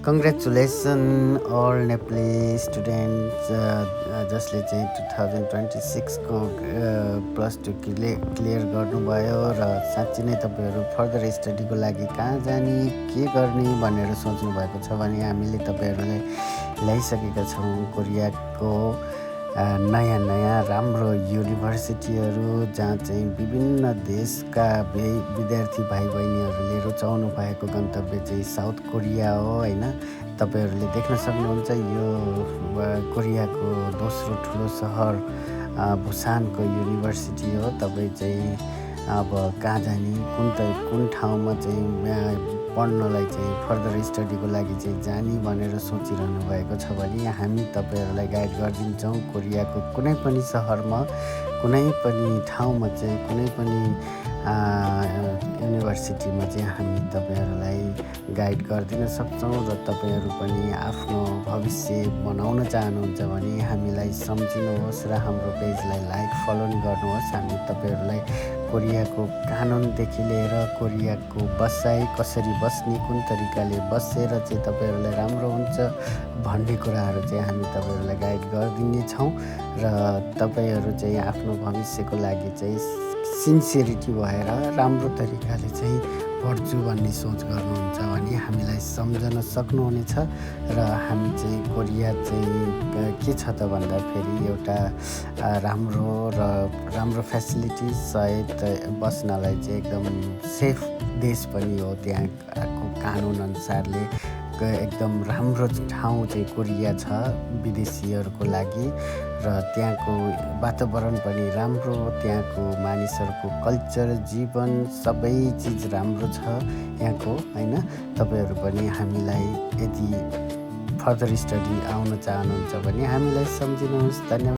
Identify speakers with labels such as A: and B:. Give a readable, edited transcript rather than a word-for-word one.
A: Congratulation all Nepali students जसले चाहिँ 2026 को +2 क्लियर गर्नुभयो र साँच्चै नै तपाईँहरू फर्दर स्टडीको लागि कहाँ जाने के गर्ने भनेर सोच्नु भएको छ भने हामीले तपाईँहरूलाई ल्याइसकेका छौँ कोरियाको नयाँ राम्रो युनिभर्सिटीहरू जहाँ चाहिँ विभिन्न देशका विद्यार्थी भाइ बहिनीहरूले रुचाउनु भएको गन्तव्य चाहिँ साउथ कोरिया हो होइन। तपाईँहरूले देख्न सक्नुहुन्छ यो कोरियाको दोस्रो ठुलो सहर बुसानको युनिभर्सिटी हो। तपाईँ चाहिँ अब कहाँ जाने कुन ठाउँमा चाहिँ पढ्नलाई चाहिँ फर्दर स्टडीको लागि चाहिँ जाने भनेर सोचिरहनु भएको छ भने हामी तपाईँहरूलाई गाइड गरिदिन्छौँ। कोरियाको कुनै पनि सहरमा कुनै पनि ठाउँमा चाहिँ कुनै पनि युनिभर्सिटीमा चाहिँ हामी तपाईँहरूलाई गाइड गरिदिन सक्छौँ र तपाईँहरू पनि आफ्नो भविष्य बनाउन चाहनुहुन्छ भने हामीलाई सम्झिनुहोस् र हाम्रो पेजलाई लाइक फलो नि गर्नुहोस्। हामी तपाईँहरूलाई कोरियाको कानुनदेखि लिएर कोरियाको बसाइ कसरी बस्ने कुन तरिकाले बसेर चाहिँ तपाईँहरूलाई राम्रो हुन्छ भन्ने कुराहरू चाहिँ हामी तपाईँहरूलाई गाइड गरिदिनेछौँ र तपाईँहरू चाहिँ आफ्नो भविष्यको लागि चाहिँ सिन्सियरिटी भएर राम्रो तरिकाले चाहिँ पढ्छु भन्ने सोच गर्नुहुन्छ भने हामीलाई सम्झन सक्नुहुनेछ। र हामी चाहिँ कोरिया चाहिँ के छ त भन्दाखेरि एउटा राम्रो फ्यासिलिटिज सहित बस्नलाई चाहिँ एकदम सेफ देश पनि हो। त्यहाँको कानुन अनुसारले एकदम राम्रो ठाउँ चाहिँ कोरिया छ विदेशीहरूको लागि र त्यहाँको वातावरण पनि राम्रो, त्यहाँको मानिसहरूको कल्चर जीवन सबै चिज राम्रो छ यहाँको होइन। तपाईँहरू पनि हामीलाई यदि फर्दर स्टडी आउन चाहनुहुन्छ भने हामीलाई सम्झिनुहोस्। धन्यवाद।